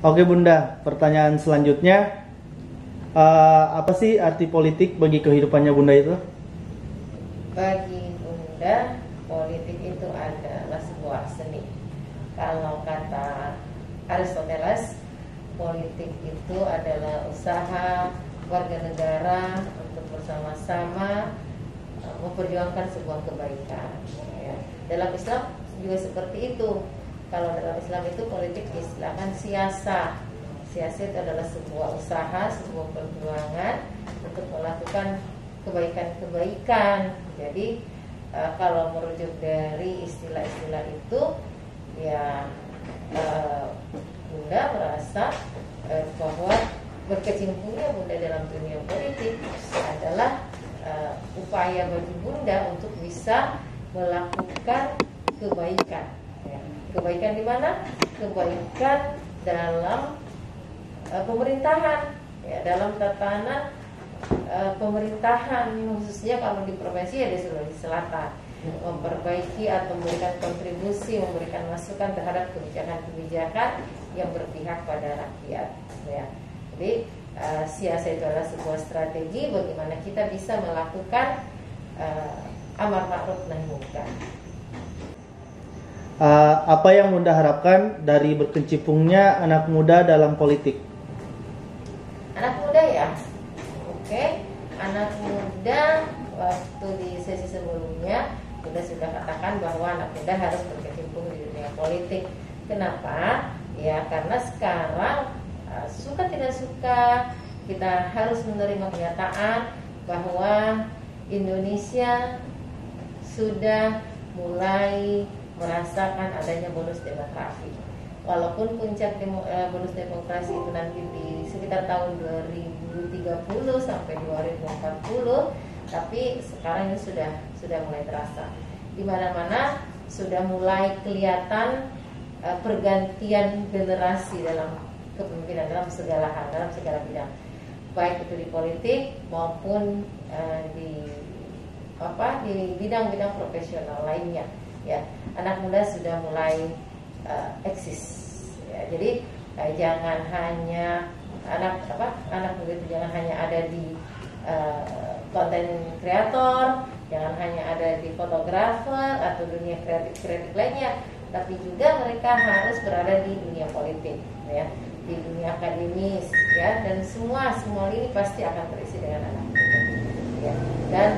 Oke Bunda, pertanyaan selanjutnya, apa sih arti politik bagi kehidupannya Bunda itu? Bagi Bunda, politik itu adalah sebuah seni. Kalau kata Aristoteles, politik itu adalah usaha warga negara untuk bersama-sama memperjuangkan sebuah kebaikan. Ya. Dalam Islam juga seperti itu. Kalau dalam Islam itu politik diistilahkan siasa. Siasa itu adalah sebuah usaha, sebuah perjuangan untuk melakukan kebaikan-kebaikan. Jadi kalau merujuk dari istilah-istilah itu, ya Bunda merasa bahwa berkecimpungnya Bunda dalam dunia politik adalah upaya bagi Bunda untuk bisa melakukan kebaikan. Ya. Kebaikan di mana? Kebaikan dalam pemerintahan, ya, dalam tatanan pemerintahan, khususnya kalau di provinsi ya di Sulawesi Selatan, memperbaiki atau memberikan kontribusi, memberikan masukan terhadap kebijakan-kebijakan yang berpihak pada rakyat. Ya. Jadi siasa itu adalah sebuah strategi bagaimana kita bisa melakukan amar ma'ruf nahi munkar. Apa yang Bunda harapkan dari berkecimpungnya anak muda dalam politik? Anak muda ya, oke. Anak muda, waktu di sesi sebelumnya Bunda sudah katakan bahwa anak muda harus berkecimpung di dunia politik. Kenapa? Ya karena sekarang suka tidak suka kita harus menerima kenyataan bahwa Indonesia sudah mulai merasakan adanya bonus demografi. Walaupun puncak bonus demokrasi itu nanti di sekitar tahun 2030 sampai 2040, tapi sekarang ini sudah mulai terasa. Di mana-mana sudah mulai kelihatan pergantian generasi dalam kepemimpinan, dalam segala hal, dalam segala bidang, baik itu di politik maupun di bidang-bidang profesional lainnya. Ya, anak muda sudah mulai eksis. Ya, jadi jangan hanya anak muda itu jangan hanya ada di konten kreator, jangan hanya ada di fotografer atau dunia kreatif lainnya, tapi juga mereka harus berada di dunia politik, ya, di dunia akademis, ya, dan semua ini pasti akan terisi dengan anak muda. Ya. Dan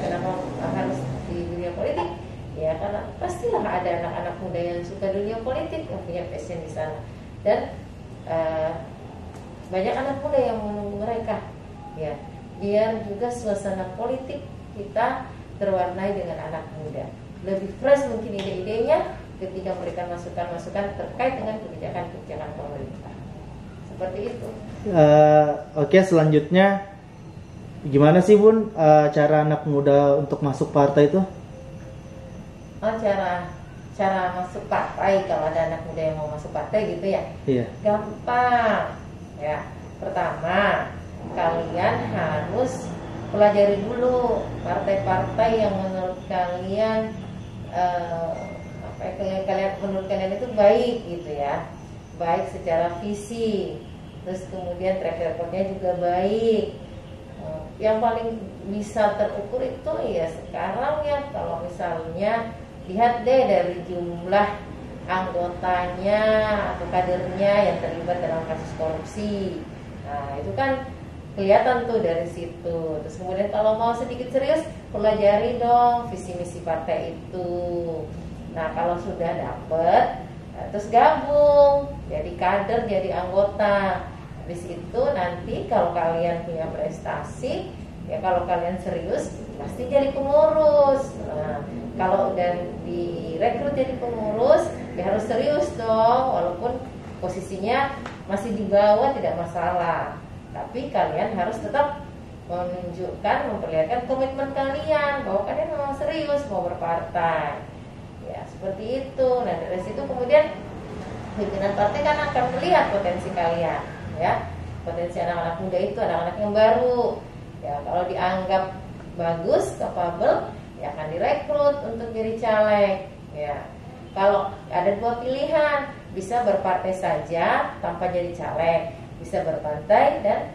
kenapa harus di dunia politik? Ya karena pastilah ada anak-anak muda yang suka dunia politik, yang punya passion di sana, dan banyak anak muda yang menunggu mereka, ya, biar juga suasana politik kita terwarnai dengan anak muda, lebih fresh mungkin ide-idenya ketika memberikan masukan-masukan terkait dengan kebijakan-kebijakan pemerintah, seperti itu. Oke, selanjutnya gimana sih Bun cara anak muda untuk masuk partai itu? Cara masuk partai, kalau ada anak muda yang mau masuk partai gitu ya, Iya. gampang ya. Pertama, kalian harus pelajari dulu partai-partai yang menurut kalian menurut kalian itu baik gitu ya, baik secara visi, terus kemudian track recordnya juga baik. Yang paling bisa terukur itu ya sekarang ya, kalau misalnya lihat deh dari jumlah anggotanya atau kadernya yang terlibat dalam kasus korupsi. Nah itu kan kelihatan tuh dari situ. Terus kemudian kalau mau sedikit serius, pelajari dong visi misi partai itu. Nah kalau sudah dapet, terus gabung jadi kader, jadi anggota. Habis itu nanti kalau kalian punya prestasi, ya kalau kalian serius pasti jadi pengurus. Nah, kalau udah direkrut jadi pengurus, ya harus serius dong. Walaupun posisinya masih di bawah tidak masalah, tapi kalian harus tetap menunjukkan, memperlihatkan komitmen kalian bahwa kalian memang serius mau berpartai. Ya seperti itu. Nah dari situ kemudian pimpinan partai kan akan melihat potensi kalian, ya, potensi anak-anak muda itu anak-anak yang baru. Ya kalau dianggap bagus, capable, ya akan direkrut untuk jadi caleg. Ya kalau ada dua pilihan, bisa berpartai saja tanpa jadi caleg, bisa berpartai dan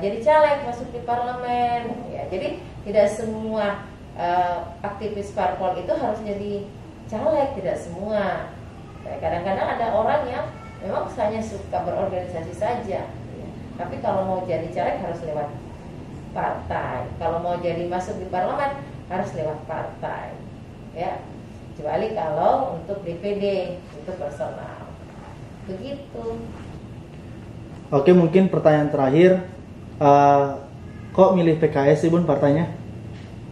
jadi caleg masuk di parlemen. Ya, jadi tidak semua aktivis parpol itu harus jadi caleg, tidak semua. Kadang-kadang ada orang yang memang hanya suka berorganisasi saja, ya. Tapi kalau mau jadi caleg harus lewat partai. Kalau mau jadi masuk di parlemen harus lewat partai, ya. Kecuali kalau untuk DPD itu personal. Begitu. Oke, mungkin pertanyaan terakhir, kok milih PKS sih Bun partainya?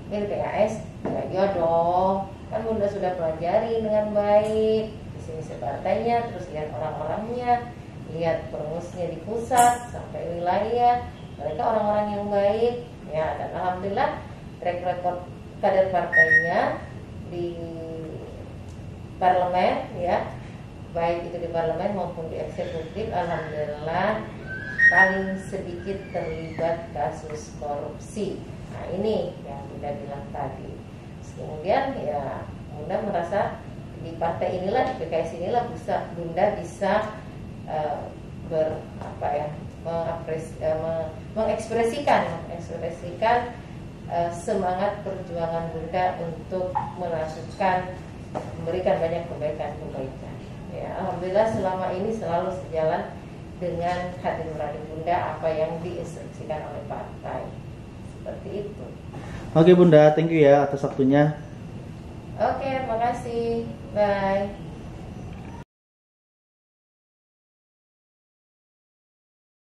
Milih PKS? Ya, iya dong. Kan Bunda sudah pelajari dengan baik visi partainya, terus lihat orang-orangnya, lihat pengurusnya di pusat sampai wilayah. Mereka orang-orang yang baik, ya, dan alhamdulillah track record kader partainya di parlemen, ya, baik itu di parlemen maupun di eksekutif, alhamdulillah paling sedikit terlibat kasus korupsi. Nah, ini yang Bunda bilang tadi. Kemudian ya Bunda merasa di partai inilah, di PKS inilah Bunda bisa mengekspresikan semangat perjuangan Bunda untuk memberikan banyak kebaikan. Ya, alhamdulillah selama ini selalu sejalan dengan hati nurani Bunda apa yang diinstruksikan oleh partai. Seperti itu. Oke Bunda, thank you ya atas waktunya. Oke, terima kasih. Bye.